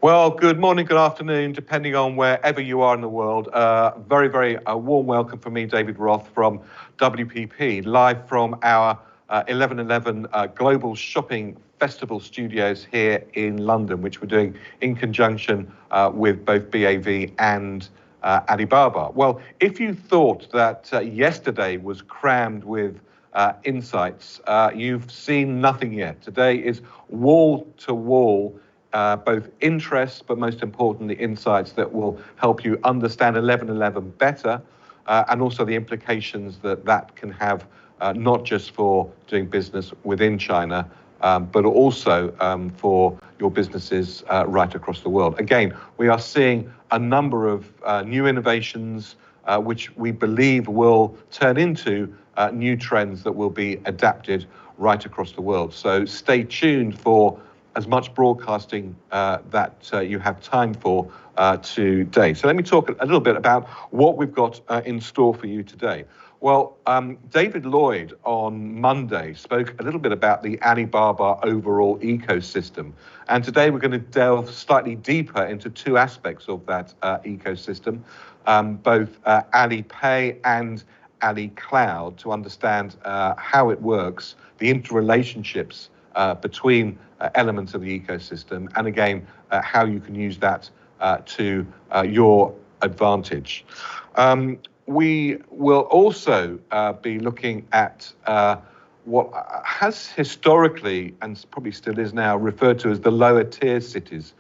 Well, good morning, good afternoon, depending on wherever you are in the world. Very warm welcome from me, David Roth, from WPP, live from our 11/11 Global Shopping Festival studios here in London, which we're doing in conjunction with both BAV and Alibaba. Well, if you thought that yesterday was crammed with insights, you've seen nothing yet. Today is wall-to-wall both interests, but most importantly, insights that will help you understand 11/11 better, and also the implications that can have, not just for doing business within China, but also for your businesses right across the world. Again, we are seeing a number of new innovations which we believe will turn into new trends that will be adapted right across the world. So stay tuned for as much broadcasting that you have time for today. So let me talk a little bit about what we've got in store for you today. Well, David Lloyd on Monday spoke a little bit about the Alibaba overall ecosystem. And today we're going to delve slightly deeper into two aspects of that ecosystem, both Alipay and Ali Cloud, to understand how it works, the interrelationships between elements of the ecosystem, and again, how you can use that to your advantage. We will also be looking at what has historically, and probably still is now, referred to as the lower tier cities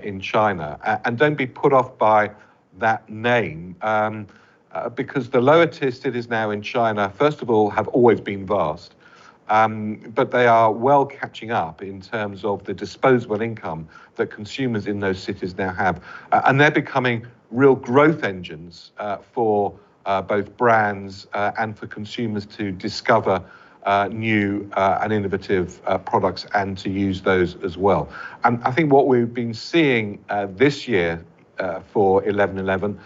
in China. And don't be put off by that name, because the lower tier cities now in China, first of all, have always been vast. But they are well catching up in terms of the disposable income that consumers in those cities now have. And they're becoming real growth engines for both brands and for consumers to discover new and innovative products and to use those as well. And I think what we've been seeing this year for 11/11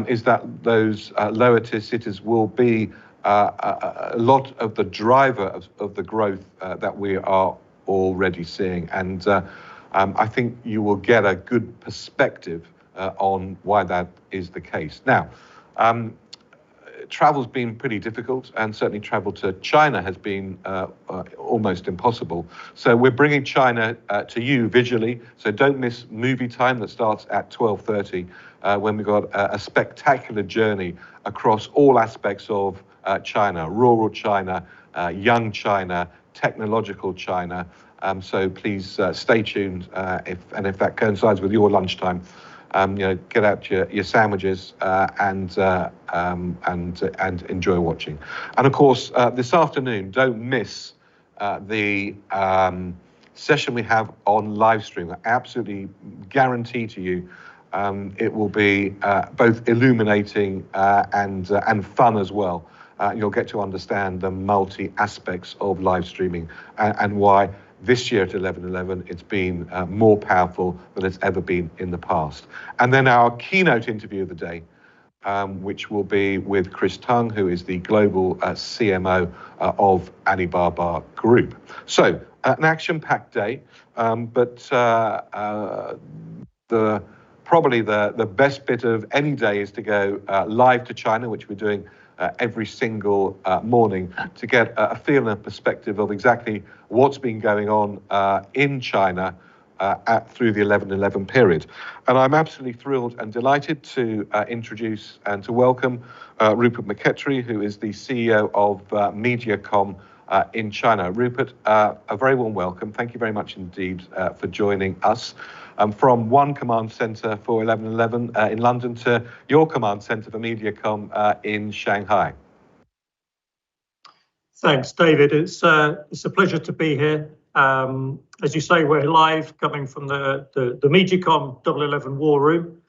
is that those lower tier cities will be a lot of the driver of the growth that we are already seeing. And I think you will get a good perspective on why that is the case. Now, travel's been pretty difficult, and certainly travel to China has been almost impossible. So we're bringing China to you visually, so don't miss movie time that starts at 12:30 when we've got a spectacular journey across all aspects of China, rural China, young China, technological China. So please stay tuned, if that coincides with your lunchtime. Get out your sandwiches and enjoy watching. And of course, this afternoon, don't miss the session we have on live stream. I absolutely guarantee to you it will be both illuminating and fun as well. You'll get to understand the multi aspects of live streaming and why this year at 11/11 it's been more powerful than it's ever been in the past. And then our keynote interview of the day, which will be with Chris Tung, who is the global CMO of Alibaba Group. So an action-packed day, but probably the best bit of any day is to go live to China, which we're doing every single morning, to get a feel and a perspective of exactly what's been going on in China through the 11/11 period. And I'm absolutely thrilled and delighted to introduce and to welcome Rupert McPetrie, who is the CEO of Mediacom in China. Rupert, a very warm welcome. Thank you very much indeed for joining us. From one command center for 11/11 in London to your command center for Mediacom in Shanghai. Thanks, David. It's a pleasure to be here. As you say, we're live coming from the Mediacom 11/11 War Room.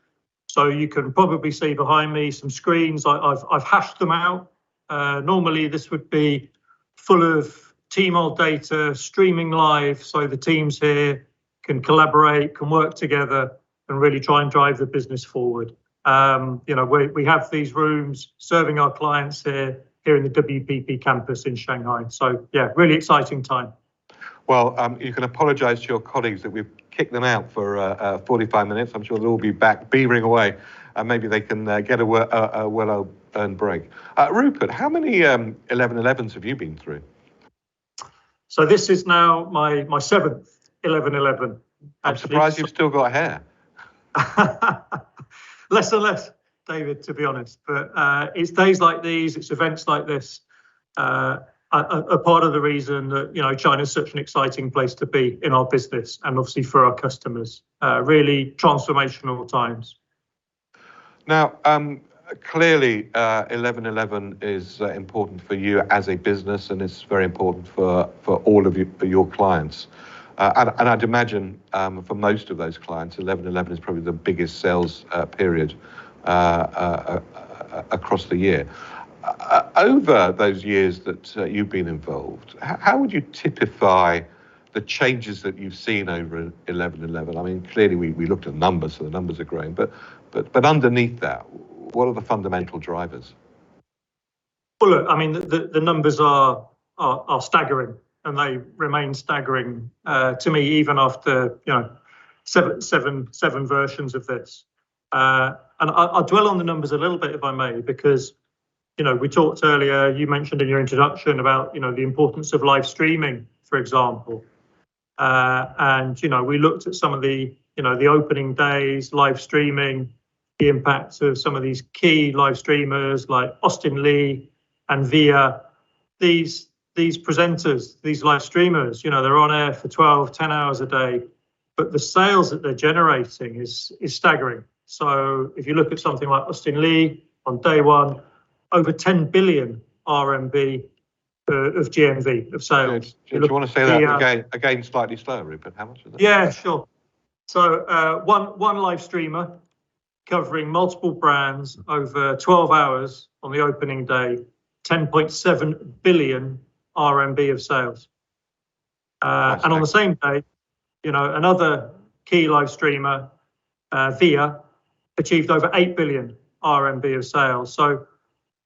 So you can probably see behind me some screens. I've hashed them out. Normally this would be full of Tmall data, streaming live, so the teams here can collaborate, can work together, and really try and drive the business forward. We have these rooms serving our clients here in the WPP campus in Shanghai. So yeah, really exciting time. Well, you can apologise to your colleagues that we've kick them out for 45 minutes. I'm sure they'll all be back beavering away, and maybe they can get a well-earned break. Rupert, how many 11.11s have you been through? So this is now my seventh 11.11. I'm surprised you've still got hair. Less and less, David, to be honest. But it's days like these, it's events like this, are part of the reason that China is such an exciting place to be in our business and obviously for our customers. Really transformational times. Now, clearly, 11.11 is important for you as a business, and it's very important for all of your clients. And I'd imagine for most of those clients, 11.11 is probably the biggest sales period across the year. Over those years that you've been involved, how would you typify the changes that you've seen over 11.11? I mean, clearly we looked at numbers, so the numbers are growing, but underneath that, what are the fundamental drivers? Well, look, I mean, the numbers are staggering, and they remain staggering to me even after seven versions of this. And I'll dwell on the numbers a little bit, if I may, because we talked earlier. You mentioned in your introduction about the importance of live streaming, for example, and we looked at some of the the opening days, live streaming, the impact of some of these key live streamers like Austin Lee and Via. These presenters, these live streamers, they're on air for 10 hours a day, but the sales that they're generating is staggering. So if you look at something like Austin Lee on day one, over 10 billion RMB of GMV, of sales. Do you want to say that again slightly slower, Rupert? How much is that? Yeah, sure. So one live streamer covering multiple brands over 12 hours on the opening day, 10.7 billion RMB of sales. And on the same day, another key live streamer, Via, achieved over 8 billion RMB of sales. So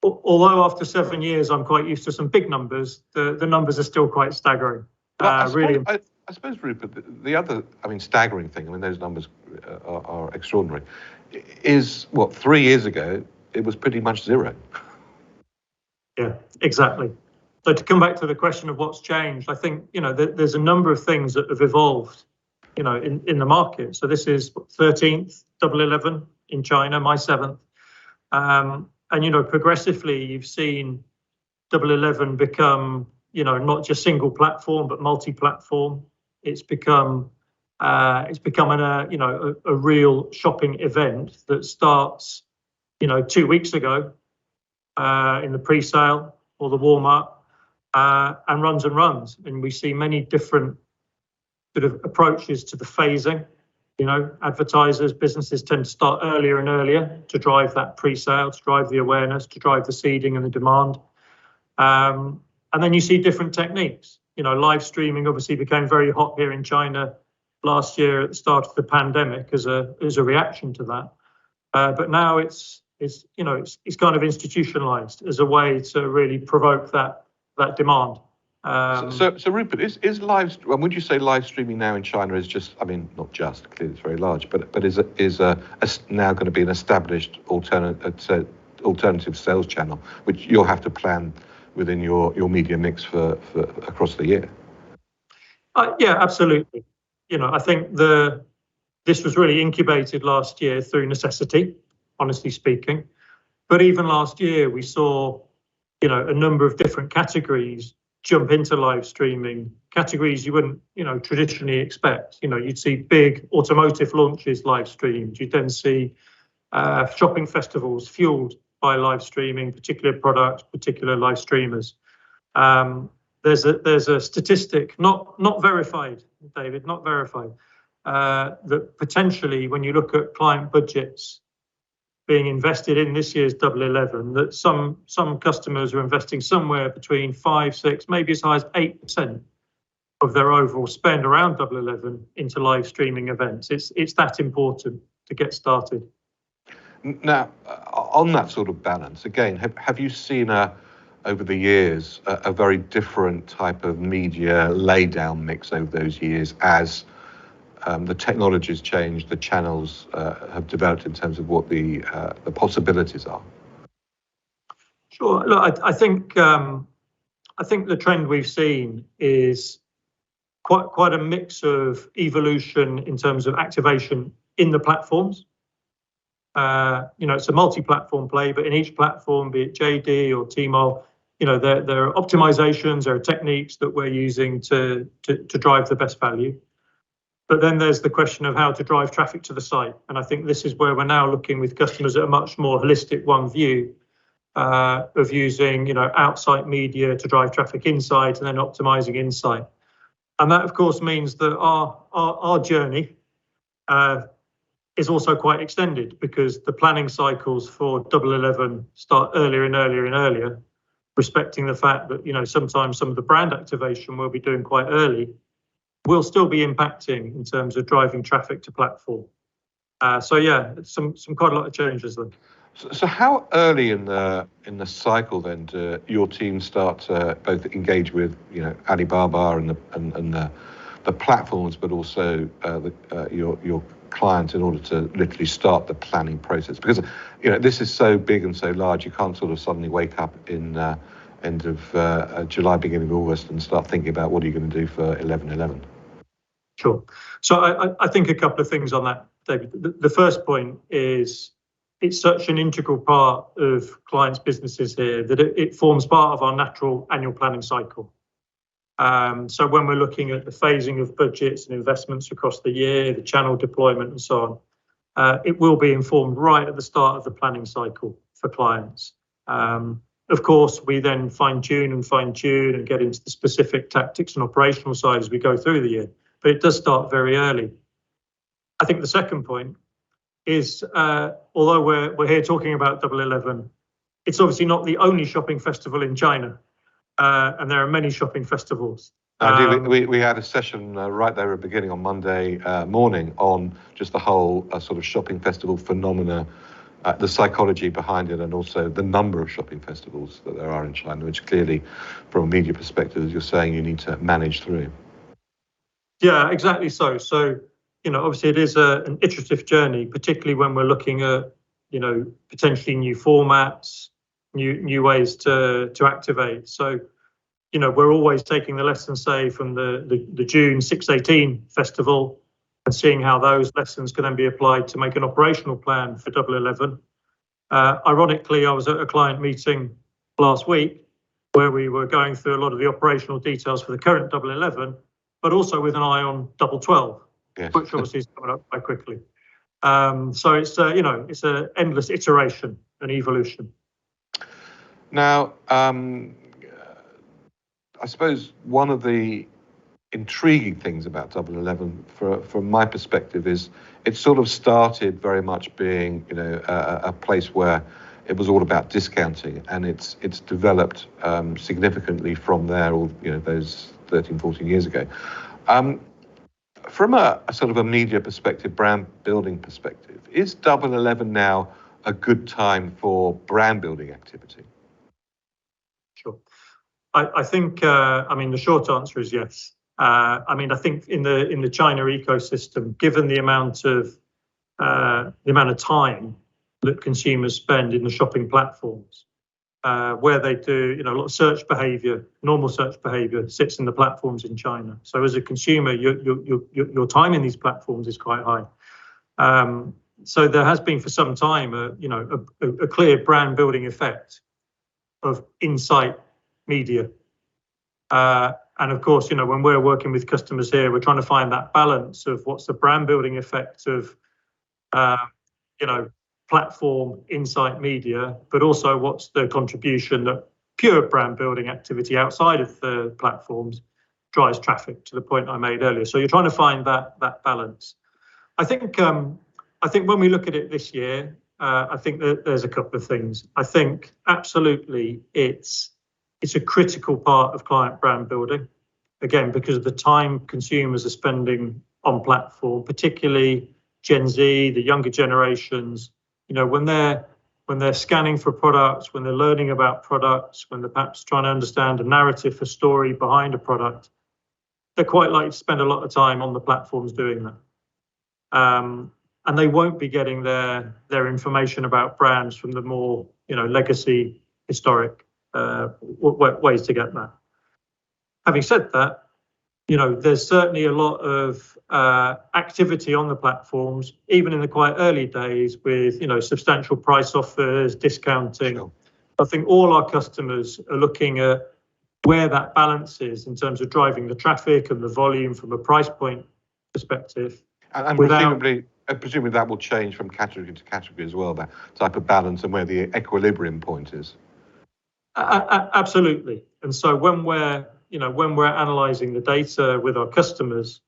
although after 7 years I'm quite used to some big numbers, the numbers are still quite staggering. I suppose, Rupert, the other, staggering thing, those numbers are extraordinary, is 3 years ago, it was pretty much zero. Yeah, exactly. So to come back to the question of what's changed, I think, there's a number of things that have evolved, in the market. So this is 13th 11.11 in China, my 7th. And, progressively you've seen 11.11 become, not just single platform, but multi-platform. It's become a real shopping event that starts, 2 weeks ago in the pre-sale or the warm-up and runs. And we see many different sort of approaches to the phasing. Advertisers, businesses tend to start earlier and earlier to drive that pre-sale, to drive the awareness, to drive the seeding and the demand. And then you see different techniques. Live streaming obviously became very hot here in China last year at the start of the pandemic as a reaction to that. But now it's kind of institutionalized as a way to really provoke that demand. So Rupert, is live? Would you say live streaming now in China is just? Not just. Clearly, it's very large, but is now going to be an established alternative sales channel, which you'll have to plan within your media mix for across the year? Yeah, absolutely. I think this was really incubated last year through necessity, honestly speaking. But even last year, we saw, a number of different categories jump into live streaming, categories you wouldn't, traditionally expect. You'd see big automotive launches live streamed. You'd then see shopping festivals fueled by live streaming, particular products, particular live streamers. There's a statistic, not verified, David, not verified, that potentially when you look at client budgets being invested in this year's 11.11, that some customers are investing somewhere between 5, 6, maybe as high as 8% of their overall spend around 11.11 into live streaming events. It's that important to get started. Now, on that sort of balance, again, have you seen over the years a very different type of media laydown mix over those years as the technology's changed, the channels have developed in terms of what the possibilities are? Sure. Look, I think the trend we've seen is quite a mix of evolution in terms of activation in the platforms. It's a multi-platform play, but in each platform, be it JD or Tmall, there are optimizations, there are techniques that we're using to drive the best value. But then there's the question of how to drive traffic to the site. And I think this is where we're now looking with customers at a much more holistic one view of using, outside media to drive traffic inside and then optimizing inside. And that, of course, means that our journey is also quite extended, because the planning cycles for Double 11 start earlier and earlier and earlier, respecting the fact that, sometimes some of the brand activation we'll be doing quite early will still be impacting in terms of driving traffic to platform. Some quite a lot of changes there. So how early in the cycle then do your team start to both engage with Alibaba and the platforms, but also your clients, in order to literally start the planning process? Because this is so big and so large, you can't sort of suddenly wake up in end of July, beginning of August, and start thinking about what are you going to do for 11/11. Sure. So I think a couple of things on that, David. The first point is it's such an integral part of clients' businesses here that it forms part of our natural annual planning cycle. So when we're looking at the phasing of budgets and investments across the year, the channel deployment and so on, it will be informed right at the start of the planning cycle for clients. Of course, we then fine-tune and get into the specific tactics and operational side as we go through the year. But it does start very early. I think the second point is, although we're here talking about Double 11, it's obviously not the only shopping festival in China, and there are many shopping festivals. We had a session right there at the beginning on Monday morning on just the whole sort of shopping festival phenomena, the psychology behind it, and also the number of shopping festivals that there are in China, which clearly, from a media perspective, as you're saying, you need to manage through. Yeah, exactly so. So, obviously it is an iterative journey, particularly when we're looking at, potentially new formats, new ways to activate. So, we're always taking the lessons, say, from the June 618 festival and seeing how those lessons can then be applied to make an operational plan for Double 11. Ironically, I was at a client meeting last week where we were going through a lot of the operational details for the current Double 11, but also with an eye on Double 12, yes, which obviously is coming up quite quickly. So it's an endless iteration and evolution. Now, I suppose one of the intriguing things about Double 11, from my perspective, is it sort of started very much being, a place where it was all about discounting, and it's developed significantly from there, those 13, 14 years ago. From a sort of a media perspective, brand building perspective, is Double 11 now a good time for brand building activity? Sure. I think, the short answer is yes. I think in the China ecosystem, given the amount of time that consumers spend in the shopping platforms, where they do, a lot of search behavior, normal search behavior sits in the platforms in China. So as a consumer, your time in these platforms is quite high. So there has been for some time, a clear brand building effect of insight media. And of course, when we're working with customers here, we're trying to find that balance of what's the brand building effect of, platform insight media, but also what's the contribution that pure brand building activity outside of the platforms drives traffic, to the point I made earlier. So you're trying to find that balance. I think when we look at it this year, I think that there's a couple of things. I think absolutely it's a critical part of client brand building, again, because of the time consumers are spending on platform, particularly Gen Z, the younger generations. When they're scanning for products, when they're learning about products, when they're perhaps trying to understand a narrative, a story behind a product, they're quite likely to spend a lot of time on the platforms doing that. and they won't be getting their information about brands from the more legacy historic ways to get that. Having said that, there's certainly a lot of activity on the platforms, even in the quite early days, with substantial price offers, discounting. Sure. I think all our customers are looking at where that balance is in terms of driving the traffic and the volume from a price point perspective. And presumably that will change from category to category as well, that type of balance and where the equilibrium point is. Absolutely. And so when we're analysing the data with our customers,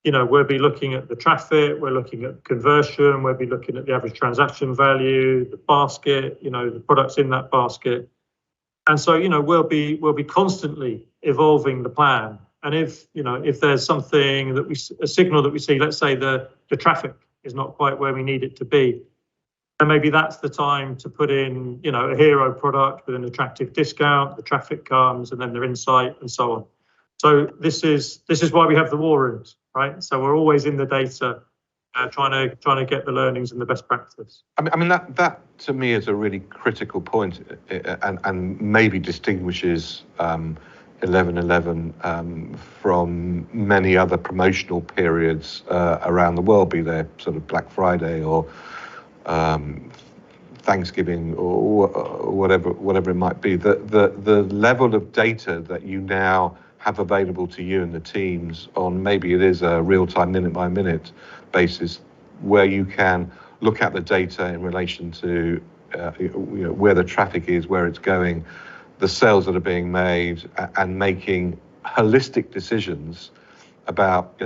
we'll be looking at the traffic, we're looking at conversion, we'll be looking at the average transaction value, the basket, the products in that basket. And so, we'll be constantly evolving the plan. And if there's something a signal that we see, let's say the traffic is not quite where we need it to be, then maybe that's the time to put in, a hero product with an attractive discount, the traffic comes, and then their insight and so on. So this is why we have the war rooms, right? So we're always in the data, trying to get the learnings and the best practice. I mean that to me is a really critical point, and maybe distinguishes 11/11 from many other promotional periods around the world, be they sort of Black Friday or Thanksgiving or whatever it might be. The level of data that you now have available to you and the teams on, maybe it is a real-time minute-by-minute basis, where you can look at the data in relation to where the traffic is, where it's going, the sales that are being made, and making holistic decisions about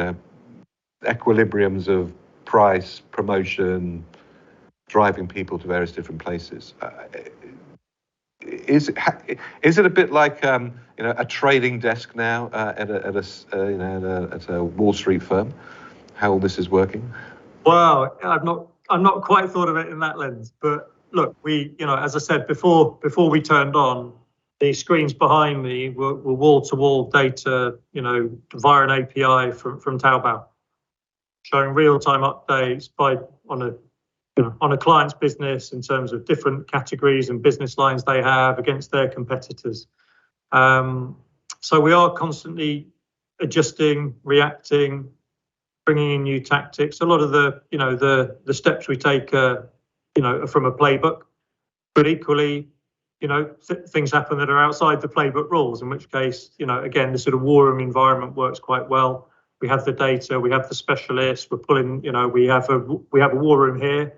equilibriums of price, promotion, driving people to various different places. Is it a bit like a trading desk now at a Wall Street firm? How all this is working? Well, I've not quite thought of it in that lens, but look, we as I said before we turned on, the screens behind me were wall-to-wall data, via an API from Taobao, showing real-time updates on a client's business in terms of different categories and business lines they have against their competitors. So we are constantly adjusting, reacting, bringing in new tactics. A lot of the steps we take are from a playbook, but equally, things happen that are outside the playbook rules, in which case, again, the sort of war room environment works quite well. We have the data, we have the specialists, we're pulling, we have a war room here,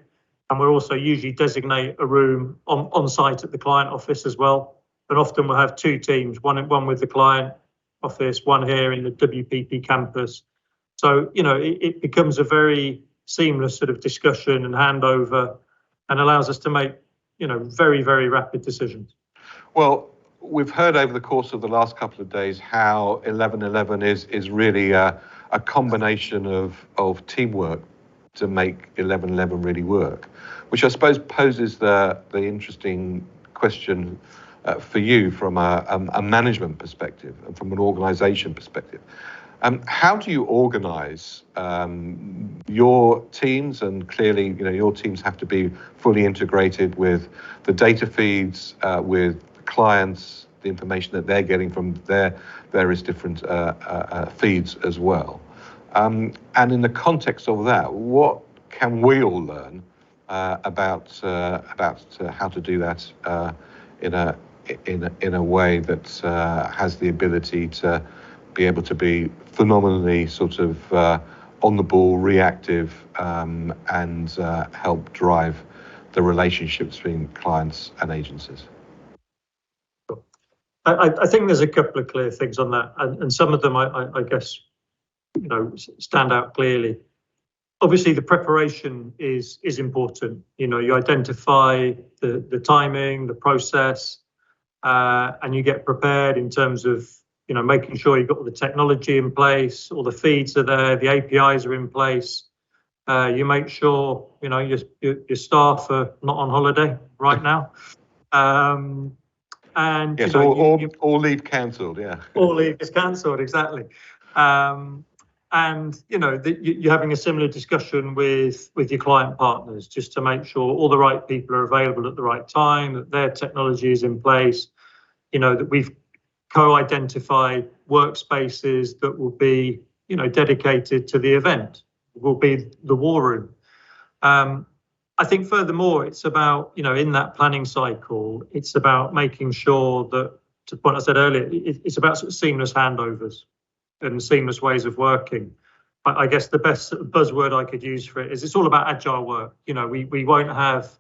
and we'll also usually designate a room on site at the client office as well. And often we'll have two teams, one with the client office, one here in the WPP campus. So, it becomes a very seamless sort of discussion and handover, and allows us to make, very, very rapid decisions. Well, we've heard over the course of the last couple of days how 11/11 is really a combination of teamwork to make 11/11 really work, which I suppose poses the interesting question for you from a management perspective and from an organisation perspective. How do you organise your teams? And clearly, your teams have to be fully integrated with the data feeds, with clients, the information that they're getting from their various different feeds as well. And in the context of that, what can we all learn about how to do that in a way that has the ability to be able to be phenomenally sort of on the ball, reactive, and help drive the relationships between clients and agencies? I think there's a couple of clear things on that, and some of them I guess stand out clearly. Obviously, the preparation is important. You identify the timing, the process, and you get prepared in terms of making sure you've got all the technology in place, all the feeds are there, the APIs are in place. You make sure your staff are not on holiday right now. And yes, all leave cancelled, yeah. All leave is cancelled, exactly. And you're having a similar discussion with your client partners just to make sure all the right people are available at the right time, that their technology is in place, that we've co-identified workspaces that will be dedicated to the event, will be the war room. I think furthermore, it's about, in that planning cycle, it's about making sure that, to the point I said earlier, it's about sort of seamless handovers and seamless ways of working. I guess the best sort of buzzword I could use for it is it's all about agile work. We won't have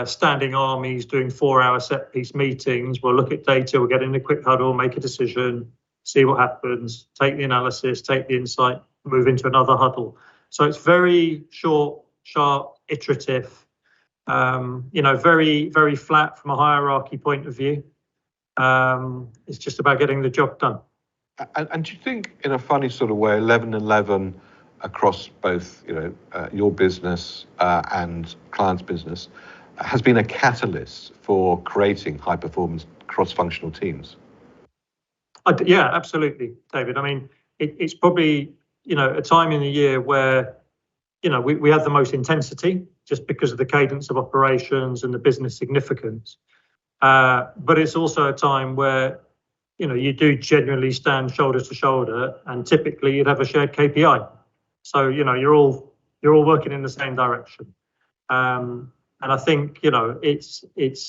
standing armies doing 4-hour set piece meetings. We'll look at data, we'll get in a quick huddle, make a decision, see what happens, take the analysis, take the insight, move into another huddle. So it's very short, sharp, iterative, very, very flat from a hierarchy point of view. It's just about getting the job done. And do you think, in a funny sort of way, 11/11 across both, your business and clients' business has been a catalyst for creating high-performance cross-functional teams? Yeah, absolutely, David. I mean, it's probably, a time in the year where, we have the most intensity just because of the cadence of operations and the business significance. But it's also a time where, you do genuinely stand shoulder to shoulder, and typically you'd have a shared KPI. So, you're all working in the same direction. And I think, it's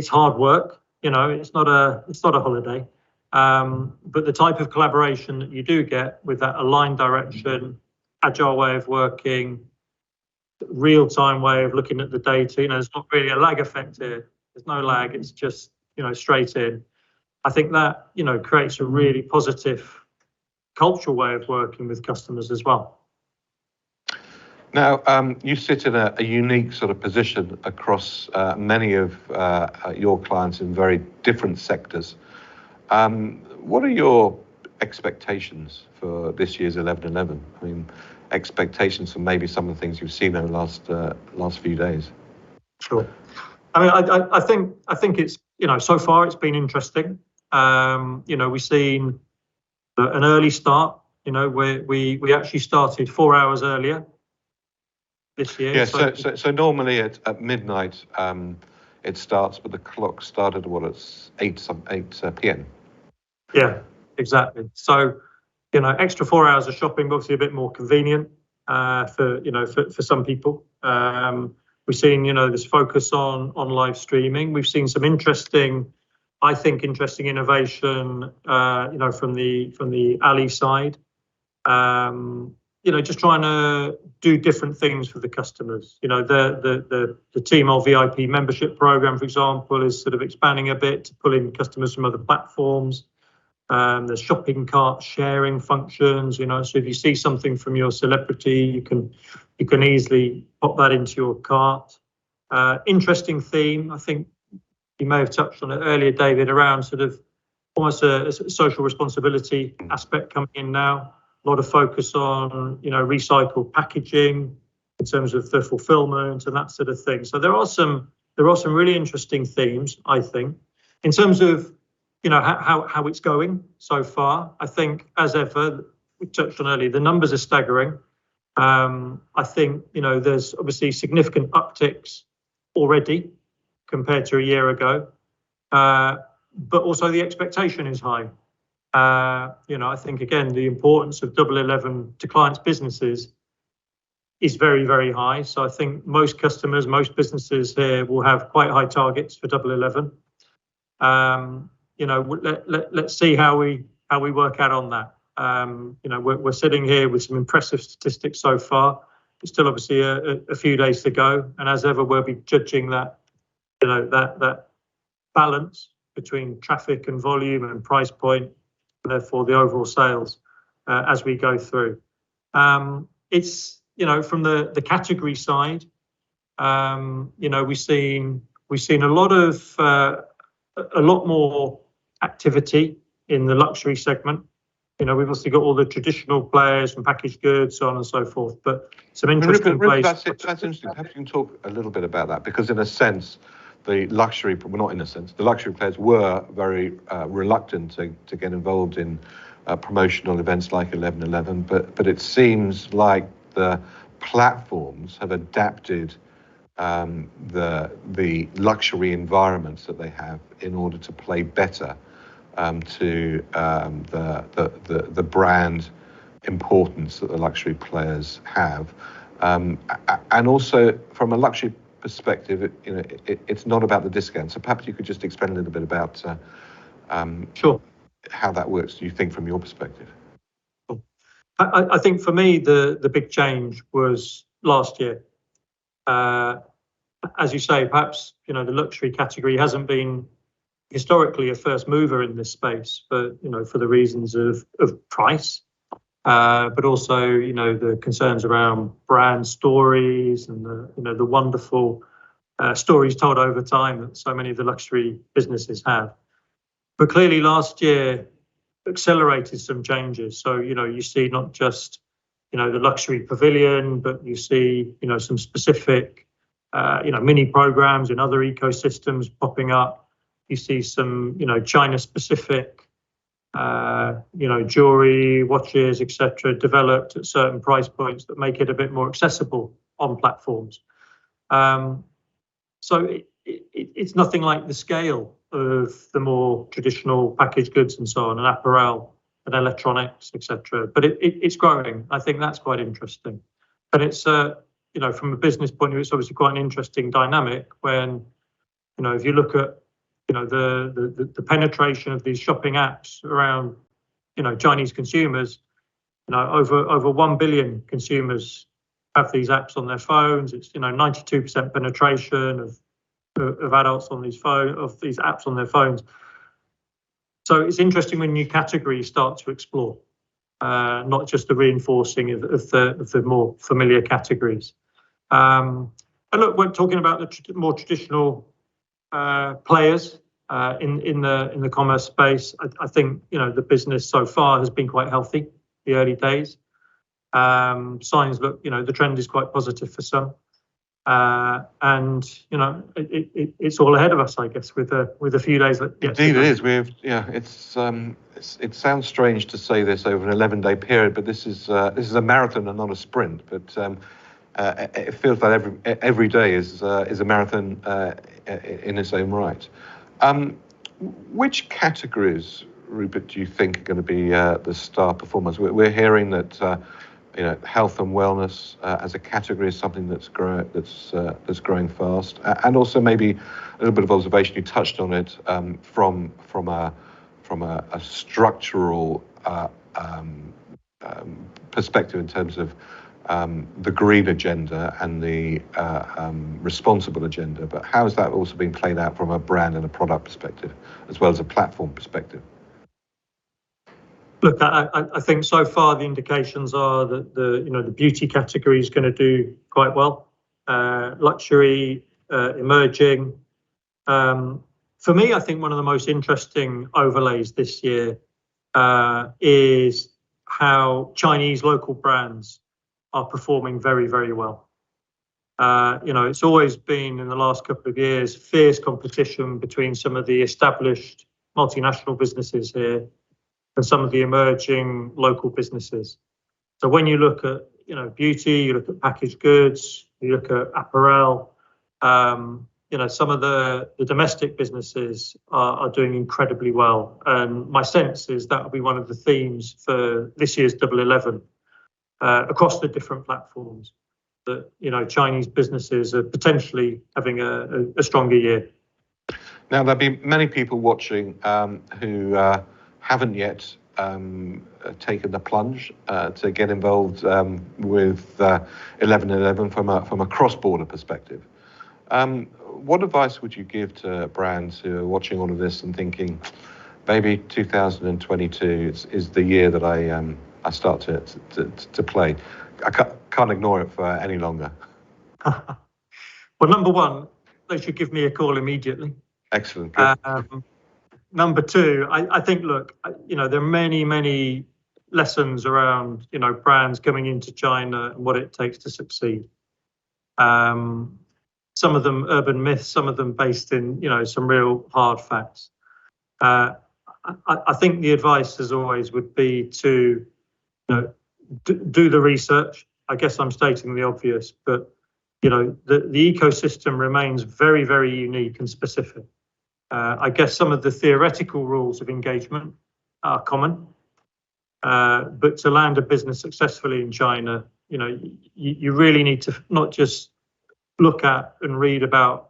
hard work, it's not a holiday. But the type of collaboration that you do get with that aligned direction, agile way of working, real-time way of looking at the data, there's not really a lag effect here. There's no lag, it's just, straight in. I think that, creates a really positive cultural way of working with customers as well. Now, you sit in a unique sort of position across many of your clients in very different sectors. What are your expectations for this year's 11/11? I mean, expectations for maybe some of the things you've seen over the last few days. Sure. I mean, I think it's, so far it's been interesting. We've seen an early start, where we actually started 4 hours earlier this year. Yeah, so normally at midnight it starts, but the clock started at 8 p.m. Yeah, exactly. So, extra 4 hours of shopping, obviously a bit more convenient for some people. We've seen, this focus on live streaming. We've seen some interesting innovation, from the Ali side. Just trying to do different things for the customers. The Tmall VIP membership program, for example, is sort of expanding a bit to pull in customers from other platforms. There's shopping cart sharing functions, so if you see something from your celebrity, you can easily pop that into your cart. Interesting theme, I think you may have touched on it earlier, David, around sort of almost a social responsibility aspect coming in now. A lot of focus on, recycled packaging in terms of the fulfillment and that sort of thing. So there are some really interesting themes, I think, in terms of, how it's going so far. I think, as ever, we touched on earlier, the numbers are staggering. I think, there's obviously significant upticks already compared to a year ago, but also the expectation is high. I think, again, the importance of 11/11 to clients' businesses is very, very high. So I think most customers, most businesses here will have quite high targets for 11/11. Let's see how we work out on that. We're sitting here with some impressive statistics so far. There's still obviously a few days to go, and as ever, we'll be judging that balance between traffic and volume and price point, and therefore the overall sales as we go through. It's from the category side, we've seen a lot more activity in the luxury segment. We've obviously got all the traditional players from packaged goods, so on and so forth, but some interesting plays. That's interesting. Perhaps you can talk a little bit about that, because in a sense, the luxury players were very reluctant to get involved in promotional events like 11/11, but it seems like the platforms have adapted the luxury environments that they have in order to play better to the brand importance that the luxury players have, and also from a luxury perspective, it's not about the discount. So perhaps you could just explain a little bit about Sure. how that works, do you think, from your perspective? I think for me, the big change was last year. As you say, perhaps, the luxury category hasn't been historically a first mover in this space, but, for the reasons of price, but also, the concerns around brand stories and the wonderful stories told over time that so many of the luxury businesses have. But clearly last year accelerated some changes. So, you see not just, the luxury pavilion, but you see, some specific, mini programs in other ecosystems popping up. You see some, China-specific, jewelry, watches, etc., developed at certain price points that make it a bit more accessible on platforms. So it's nothing like the scale of the more traditional packaged goods and so on, and apparel and electronics, etc. But it's growing. I think that's quite interesting. And it's, from a business point of view, it's obviously quite an interesting dynamic when, if you look at, the penetration of these shopping apps around, Chinese consumers, over 1 billion consumers have these apps on their phones. It's, 92% penetration of adults on these apps on their phones. So it's interesting when new categories start to explore, not just the reinforcing of the more familiar categories. And look, we're talking about the more traditional players in the commerce space. I think the business so far has been quite healthy. The early days signs look, the trend is quite positive for some. And it's all ahead of us, I guess, with a few days. Indeed, it is. It sounds strange to say this over an 11-day period, but this is a marathon and not a sprint. But it feels like every day is a marathon in its own right. Which categories, Rupert, do you think are going to be the star performers? We're hearing that health and wellness as a category is something that's growing fast, and also maybe a little bit of observation. You touched on it from a structural perspective in terms of the green agenda and the responsible agenda. But how has that also been played out from a brand and a product perspective, as well as a platform perspective? Look, I think so far the indications are that the beauty category is going to do quite well. Luxury, emerging. For me, I think one of the most interesting overlays this year is how Chinese local brands are performing very, very well. It's always been, in the last couple of years, fierce competition between some of the established multinational businesses here and some of the emerging local businesses. So when you look at, beauty, you look at packaged goods, you look at apparel, some of the domestic businesses are doing incredibly well. And my sense is that will be one of the themes for this year's Double 11 across the different platforms, that, Chinese businesses are potentially having a stronger year. Now, there'll be many people watching who haven't yet taken the plunge to get involved with 11/11 from a cross-border perspective. What advice would you give to brands who are watching all of this and thinking, maybe 2022 is the year that I start to play? I can't ignore it for any longer. Well, number one, they should give me a call immediately. Excellent. Good. Number two, I think, look, there are many, many lessons around, brands coming into China and what it takes to succeed. Some of them urban myths, some of them based in, some real hard facts. I think the advice, as always, would be to do the research. I guess I'm stating the obvious, but the ecosystem remains very, very unique and specific. I guess some of the theoretical rules of engagement are common, but to land a business successfully in China, you really need to not just look at and read about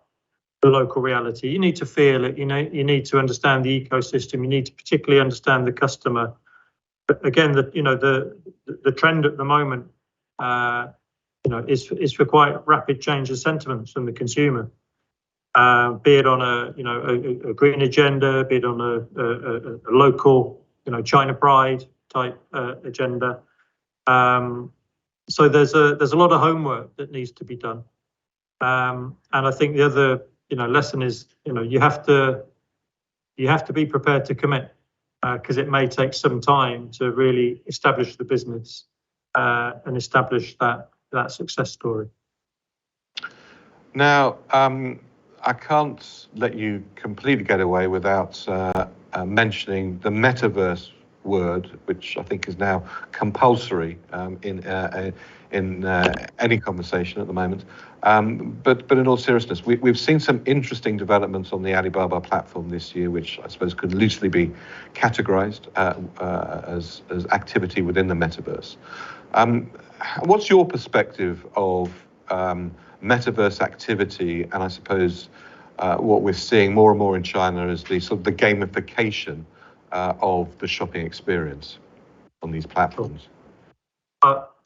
the local reality. You need to feel it. You need to understand the ecosystem. You need to particularly understand the customer. But again, the trend at the moment, is for quite rapid change of sentiments from the consumer. Be it on a green agenda, be it on a local, China pride type agenda. So there's a lot of homework that needs to be done. And I think the other lesson is you have to be prepared to commit, because it may take some time to really establish the business and establish that success story. Now, I can't let you completely get away without mentioning the metaverse word, which I think is now compulsory in any conversation at the moment. But in all seriousness, we've seen some interesting developments on the Alibaba platform this year, which I suppose could loosely be categorized as activity within the metaverse. What's your perspective of metaverse activity, and I suppose what we're seeing more and more in China is the sort of the gamification of the shopping experience on these platforms?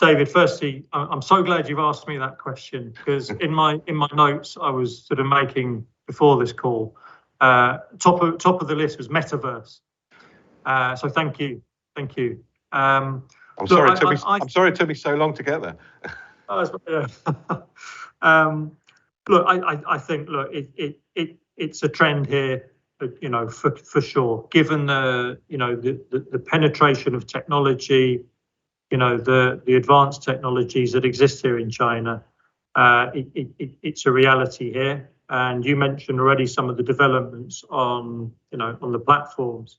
David, firstly, I'm so glad you've asked me that question, because in my notes I was sort of making before this call, top of the list was metaverse. So thank you. I'm sorry it took me so long to get there. Look, I think it's a trend here, for sure. Given the penetration of technology, the advanced technologies that exist here in China, it's a reality here. And you mentioned already some of the developments on the platforms.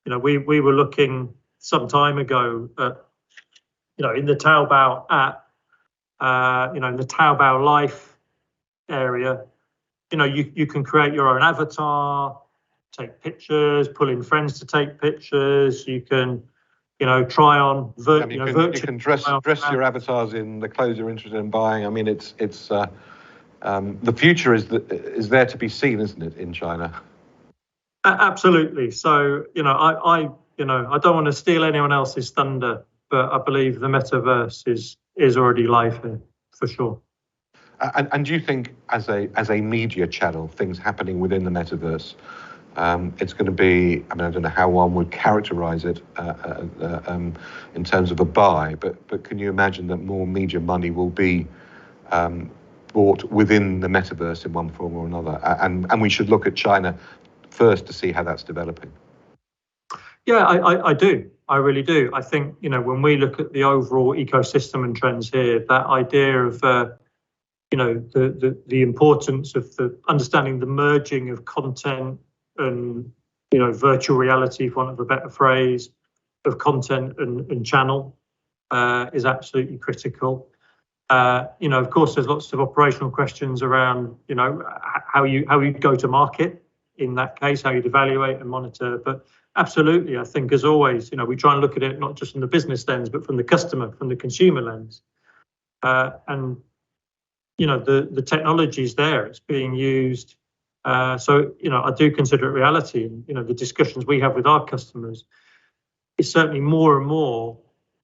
We were looking some time ago at, in the Taobao app, in the Taobao Life area, you can create your own avatar, take pictures, pull in friends to take pictures. You can, try on you can dress your avatars in the clothes you're interested in buying. I mean, it's the future is there to be seen, isn't it, in China? Absolutely. So, I don't want to steal anyone else's thunder, but I believe the metaverse is already live here, for sure. And do you think, as a media channel, things happening within the metaverse, it's going to be, I don't know how one would characterize it in terms of a buy, but can you imagine that more media money will be bought within the metaverse in one form or another? And we should look at China first to see how that's developing. Yeah, I do. I really do. I think, when we look at the overall ecosystem and trends here, that idea of, the importance of understanding the merging of content and, virtual reality, for want of a better phrase, of content and channel is absolutely critical. Of course, there's lots of operational questions around, how you go to market in that case, how you'd evaluate and monitor. But absolutely, I think, as always, we try and look at it not just from the business lens, but from the customer, from the consumer lens. And the technology's there, it's being used. So, I do consider it reality. And, the discussions we have with our customers is certainly more and more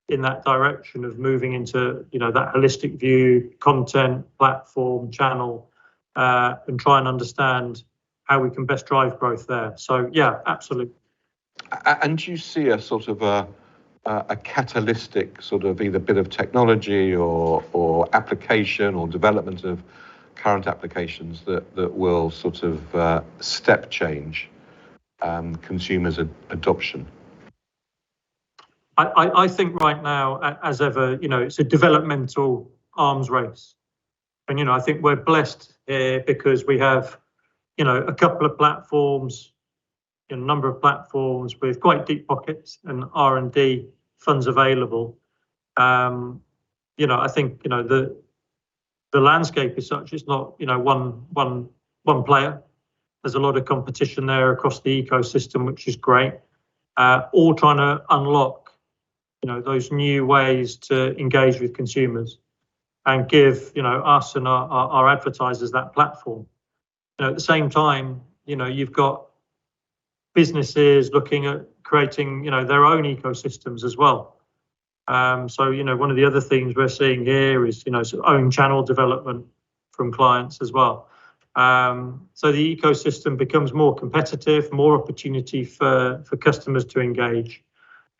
in that direction of moving into, that holistic view, content, platform, channel, and try and understand how we can best drive growth there. So, yeah, absolutely. And do you see a sort of a catalytic sort of either bit of technology or application or development of current applications that will sort of step change consumers' adoption? I think right now, as ever, it's a developmental arms race. And, I think we're blessed here because we have, a couple of platforms a number of platforms with quite deep pockets and R&D funds available. I think the landscape is such. It's not one player. There's a lot of competition there across the ecosystem, which is great. All trying to unlock those new ways to engage with consumers and give us and our advertisers that platform. At the same time, you've got businesses looking at creating their own ecosystems as well. So one of the other things we're seeing here is sort of own channel development from clients as well. So the ecosystem becomes more competitive, more opportunity for customers to engage,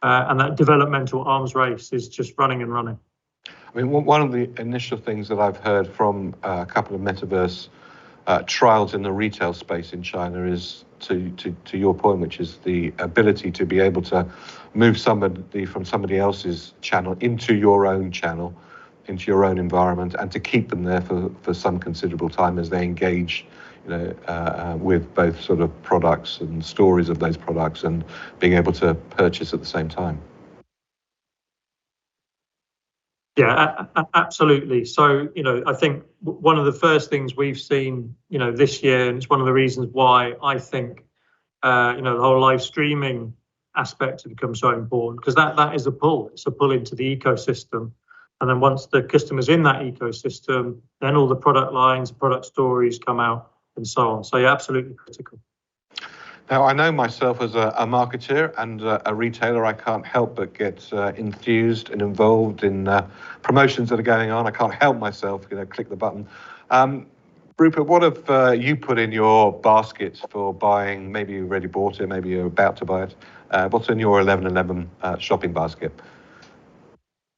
and that developmental arms race is just running and running. I mean, one of the initial things that I've heard from a couple of metaverse trials in the retail space in China is to your point, which is the ability to be able to move somebody from somebody else's channel into your own channel, into your own environment, and to keep them there for some considerable time as they engage with both sort of products and stories of those products and being able to purchase at the same time. Yeah, absolutely. So, I think one of the first things we've seen, this year, and it's one of the reasons why I think, the whole live streaming aspect has become so important, because that is a pull. It's a pull into the ecosystem. And then once the customer's in that ecosystem, then all the product lines, product stories come out and so on. So, yeah, absolutely critical. Now, I know myself as a marketer and a retailer, I can't help but get enthused and involved in promotions that are going on. I can't help myself, click the button. Rupert, what have you put in your basket for buying? Maybe you've already bought it, maybe you're about to buy it. What's in your 11/11 shopping basket?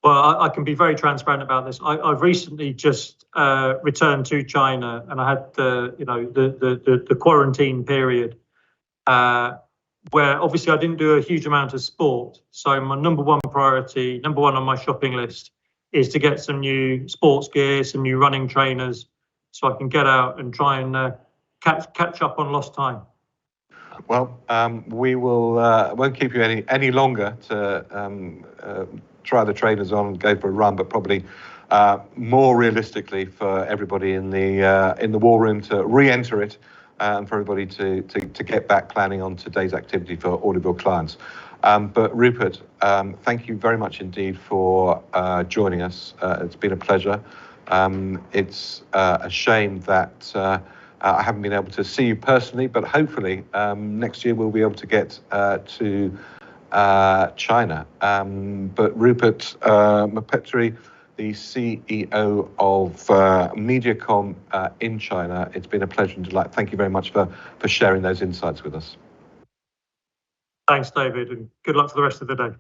Well, I can be very transparent about this. I've recently just returned to China, and I had the quarantine period. Where obviously I didn't do a huge amount of sport. So my number one priority, number one on my shopping list, is to get some new sports gear, some new running trainers, so I can get out and try and catch up on lost time. Well, we won't keep you any longer to try the trainers on and go for a run, but probably more realistically for everybody in the war room to re-enter it. And for everybody to get back planning on today's activity for all of your clients. But Rupert, thank you very much indeed for joining us. It's been a pleasure. It's a shame that I haven't been able to see you personally, but hopefully next year we'll be able to get to China. But Rupert McPetrie, the CEO of Mediacom in China. It's been a pleasure and delight. Thank you very much for sharing those insights with us. Thanks, David, and good luck for the rest of the day.